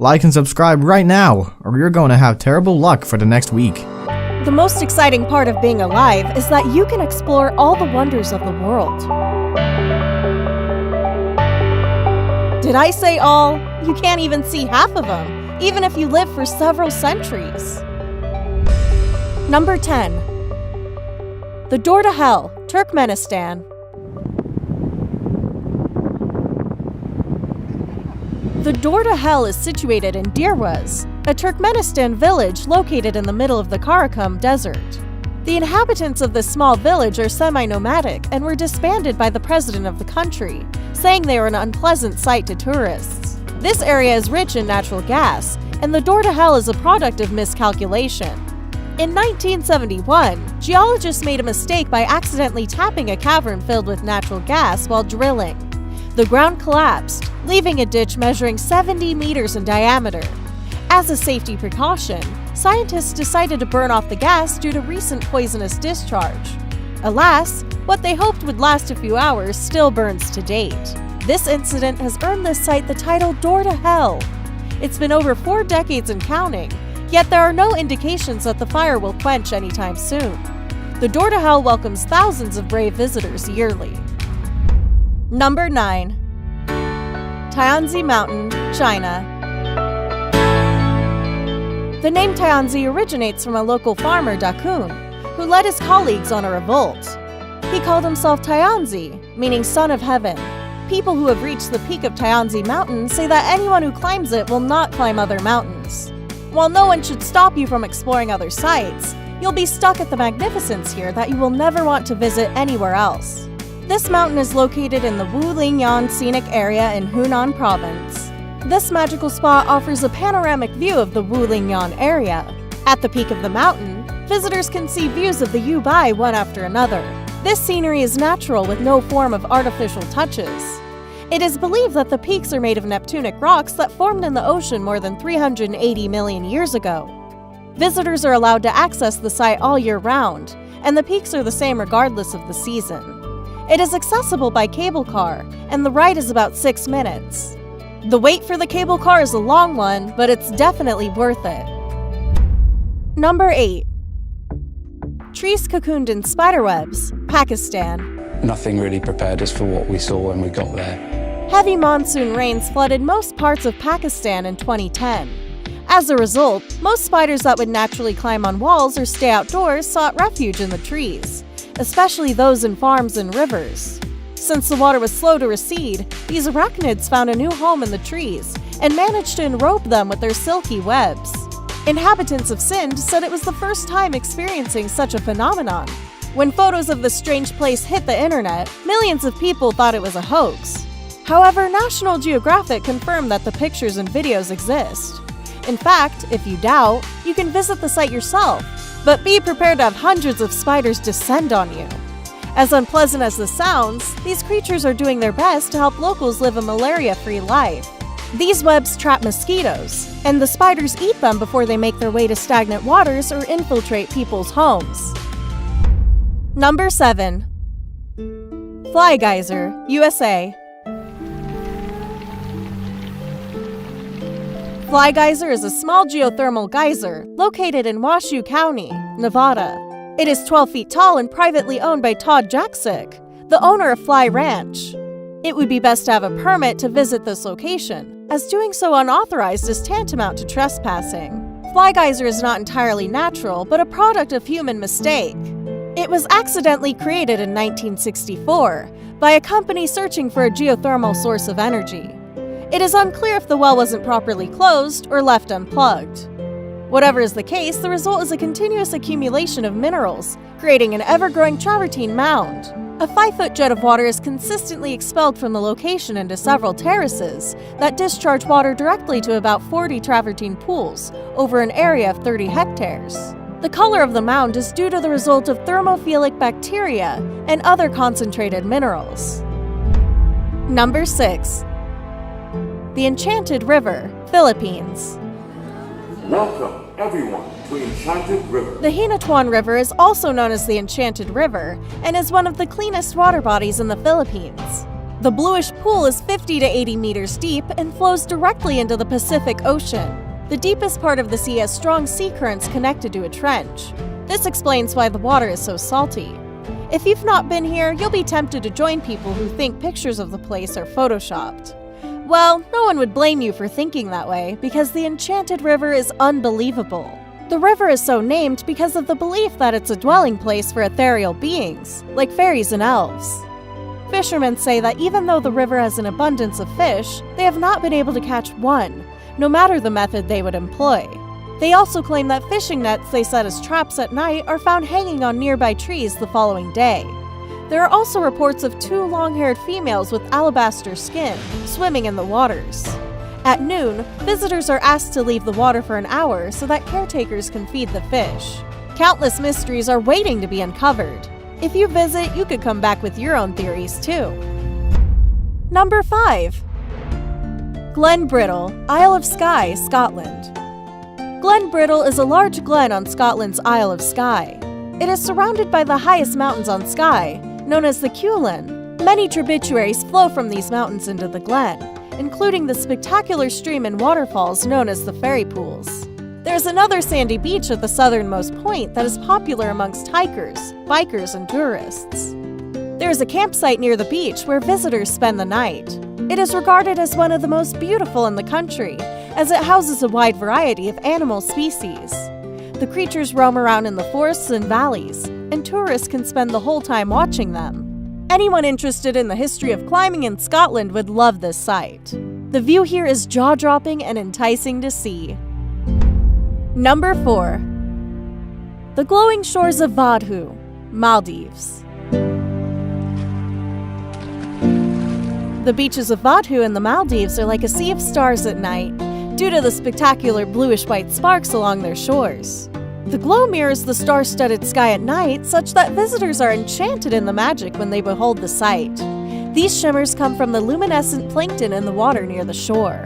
Like and subscribe right now, or you're going to have terrible luck for the next week. The most exciting part of being alive is that you can explore all the wonders of the world. Did I say all? You can't even see half of them, even if you live for several centuries. Number 10. The Door to Hell, Turkmenistan. The Door to Hell is situated in Dirwaz, a Turkmenistan village located in the middle of the Karakum Desert. The inhabitants of this small village are semi-nomadic and were disbanded by the president of the country, saying they are an unpleasant sight to tourists. This area is rich in natural gas, and the Door to Hell is a product of miscalculation. In 1971, geologists made a mistake by accidentally tapping a cavern filled with natural gas while drilling. The ground collapsed, leaving a ditch measuring 70 meters in diameter. As a safety precaution, scientists decided to burn off the gas due to recent poisonous discharge. Alas, what they hoped would last a few hours still burns to date. This incident has earned this site the title Door to Hell. It's been over 4 decades and counting, yet there are no indications that the fire will quench anytime soon. The Door to Hell welcomes thousands of brave visitors yearly. Number 9. Tianzi Mountain, China. The name Tianzi originates from a local farmer, Da Kun, who led his colleagues on a revolt. He called himself Tianzi, meaning son of heaven. People who have reached the peak of Tianzi Mountain say that anyone who climbs it will not climb other mountains. While no one should stop you from exploring other sites, you'll be stuck at the magnificence here that you will never want to visit anywhere else. This mountain is located in the Wulingyuan Scenic Area in Hunan Province. This magical spot offers a panoramic view of the Wulingyuan area. At the peak of the mountain, visitors can see views of the Yubai one after another. This scenery is natural with no form of artificial touches. It is believed that the peaks are made of Neptunic rocks that formed in the ocean more than 380 million years ago. Visitors are allowed to access the site all year round, and the peaks are the same regardless of the season. It is accessible by cable car, and the ride is about 6 minutes. The wait for the cable car is a long one, but it's definitely worth it. Number 8. Trees cocooned in spiderwebs, Pakistan. Nothing really prepared us for what we saw when we got there. Heavy monsoon rains flooded most parts of Pakistan in 2010. As a result, most spiders that would naturally climb on walls or stay outdoors sought refuge in the trees, especially those in farms and rivers. Since the water was slow to recede, these arachnids found a new home in the trees and managed to enrobe them with their silky webs. Inhabitants of Sindh said it was the first time experiencing such a phenomenon. When photos of the strange place hit the internet, millions of people thought it was a hoax. However, National Geographic confirmed that the pictures and videos exist. In fact, if you doubt, you can visit the site yourself, but be prepared to have hundreds of spiders descend on you. As unpleasant as this sounds, these creatures are doing their best to help locals live a malaria-free life. These webs trap mosquitoes, and the spiders eat them before they make their way to stagnant waters or infiltrate people's homes. Number 7. Fly Geyser, USA. Fly Geyser is a small geothermal geyser located in Washoe County, Nevada. It is 12 feet tall and privately owned by Todd Jaksic, the owner of Fly Ranch. It would be best to have a permit to visit this location, as doing so unauthorized is tantamount to trespassing. Fly Geyser is not entirely natural, but a product of human mistake. It was accidentally created in 1964 by a company searching for a geothermal source of energy. It is unclear if the well wasn't properly closed or left unplugged. Whatever is the case, the result is a continuous accumulation of minerals, creating an ever-growing travertine mound. A 5-foot jet of water is consistently expelled from the location into several terraces that discharge water directly to about 40 travertine pools over an area of 30 hectares. The color of the mound is due to the result of thermophilic bacteria and other concentrated minerals. Number 6. The Enchanted River, Philippines. Welcome, everyone, to Enchanted River. The Hinatuan River is also known as the Enchanted River and is one of the cleanest water bodies in the Philippines. The bluish pool is 50 to 80 meters deep and flows directly into the Pacific Ocean. The deepest part of the sea has strong sea currents connected to a trench. This explains why the water is so salty. If you've not been here, you'll be tempted to join people who think pictures of the place are photoshopped. Well, no one would blame you for thinking that way because the Enchanted River is unbelievable. The river is so named because of the belief that it's a dwelling place for ethereal beings, like fairies and elves. Fishermen say that even though the river has an abundance of fish, they have not been able to catch one, no matter the method they would employ. They also claim that fishing nets they set as traps at night are found hanging on nearby trees the following day. There are also reports of 2 long-haired females with alabaster skin swimming in the waters. At noon, visitors are asked to leave the water for an hour so that caretakers can feed the fish. Countless mysteries are waiting to be uncovered. If you visit, you could come back with your own theories too. Number 5. Glen Brittle, Isle of Skye, Scotland. Glen Brittle is a large glen on Scotland's Isle of Skye. It is surrounded by the highest mountains on Skye, known as the Cuillin. Many tributaries flow from these mountains into the glen, including the spectacular stream and waterfalls known as the Fairy Pools. There's another sandy beach at the southernmost point that is popular amongst hikers, bikers, and tourists. There is a campsite near the beach where visitors spend the night. It is regarded as one of the most beautiful in the country, as it houses a wide variety of animal species. The creatures roam around in the forests and valleys, and tourists can spend the whole time watching them. Anyone interested in the history of climbing in Scotland would love this site. The view here is jaw-dropping and enticing to see. Number 4. The glowing shores of Vadhu, Maldives. The beaches of Vadhu in the Maldives are like a sea of stars at night, due to the spectacular bluish-white sparks along their shores. The glow mirrors the star-studded sky at night, such that visitors are enchanted in the magic when they behold the sight. These shimmers come from the luminescent plankton in the water near the shore.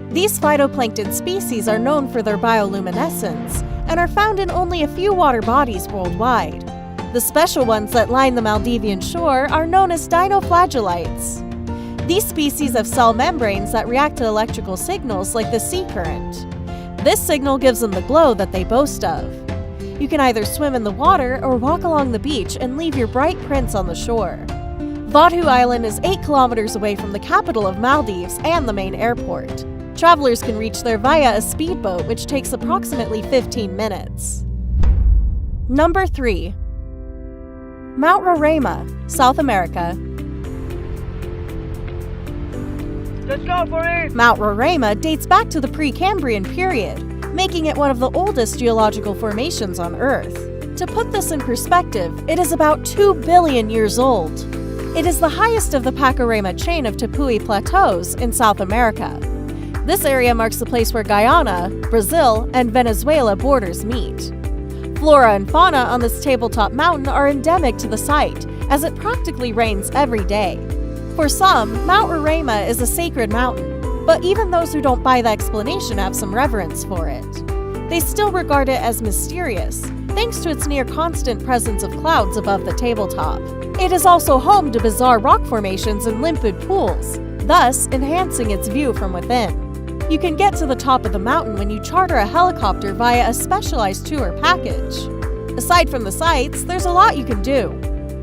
These phytoplankton species are known for their bioluminescence and are found in only a few water bodies worldwide. The special ones that line the Maldivian shore are known as dinoflagellates. These species have cell membranes that react to electrical signals like the sea current. This signal gives them the glow that they boast of. You can either swim in the water or walk along the beach and leave your bright prints on the shore. Vadhu Island is 8 kilometers away from the capital of Maldives and the main airport. Travelers can reach there via a speedboat, which takes approximately 15 minutes. Number 3. Mount Roraima, South America. Let's go for it! Mount Roraima dates back to the Precambrian period, making it one of the oldest geological formations on Earth. To put this in perspective, it is about 2 billion years old. It is the highest of the Pacaraima chain of Tepui plateaus in South America. This area marks the place where Guyana, Brazil, and Venezuela borders meet. Flora and fauna on this tabletop mountain are endemic to the site, as it practically rains every day. For some, Mount Roraima is a sacred mountain, but even those who don't buy the explanation have some reverence for it. They still regard it as mysterious, thanks to its near-constant presence of clouds above the tabletop. It is also home to bizarre rock formations and limpid pools, thus enhancing its view from within. You can get to the top of the mountain when you charter a helicopter via a specialized tour package. Aside from the sights, there's a lot you can do.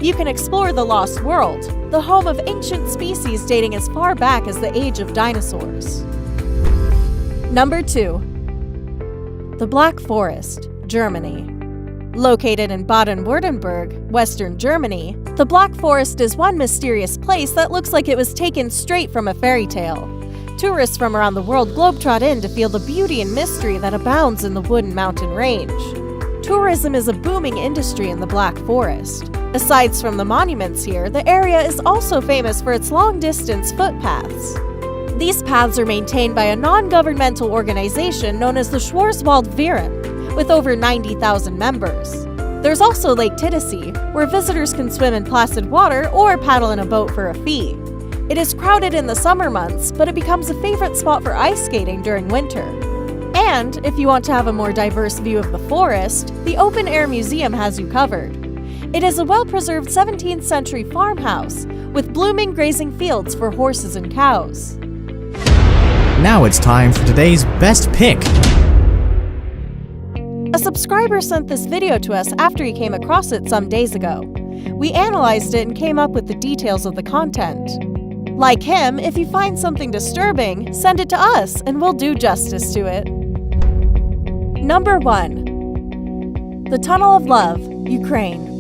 You can explore the Lost World, the home of ancient species dating as far back as the age of dinosaurs. Number 2. The Black Forest, Germany. Located in Baden-Württemberg, Western Germany, the Black Forest is one mysterious place that looks like it was taken straight from a fairy tale. Tourists from around the world globetrot in to feel the beauty and mystery that abounds in the Wooden Mountain Range. Tourism is a booming industry in the Black Forest. Aside from the monuments here, the area is also famous for its long-distance footpaths. These paths are maintained by a non-governmental organization known as the Schwarzwaldverein, with over 90,000 members. There's also Lake Titisee, where visitors can swim in placid water or paddle in a boat for a fee. It is crowded in the summer months, but it becomes a favorite spot for ice skating during winter. And if you want to have a more diverse view of the forest, the Open Air Museum has you covered. It is a well-preserved 17th century farmhouse with blooming grazing fields for horses and cows. Now it's time for today's best pick. A subscriber sent this video to us after he came across it some days ago. We analyzed it and came up with the details of the content. Like him, if you find something disturbing, send it to us and we'll do justice to it. Number 1. The Tunnel of Love, Ukraine.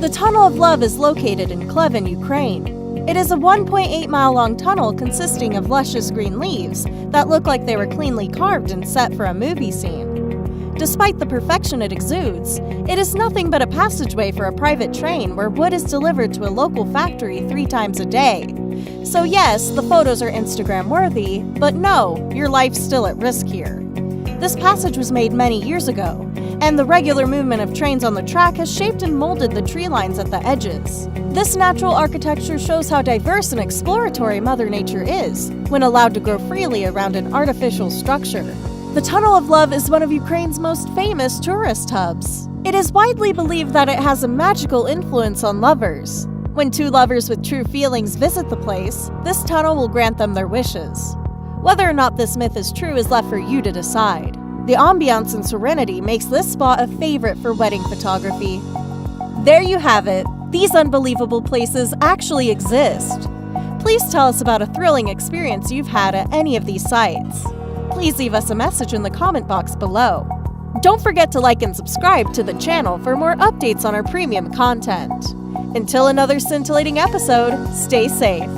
The Tunnel of Love is located in Klevin, Ukraine. It is a 1.8-mile-long tunnel consisting of luscious green leaves that look like they were cleanly carved and set for a movie scene. Despite the perfection it exudes, it is nothing but a passageway for a private train where wood is delivered to a local factory 3 times a day. So yes, the photos are Instagram-worthy, but no, your life's still at risk here. This passage was made many years ago, and the regular movement of trains on the track has shaped and molded the tree lines at the edges. This natural architecture shows how diverse and exploratory Mother Nature is when allowed to grow freely around an artificial structure. The Tunnel of Love is one of Ukraine's most famous tourist hubs. It is widely believed that it has a magical influence on lovers. When 2 lovers with true feelings visit the place, this tunnel will grant them their wishes. Whether or not this myth is true is left for you to decide. The ambiance and serenity makes this spot a favorite for wedding photography. There you have it. These unbelievable places actually exist. Please tell us about a thrilling experience you've had at any of these sites. Please leave us a message in the comment box below. Don't forget to like and subscribe to the channel for more updates on our premium content. Until another scintillating episode, stay safe.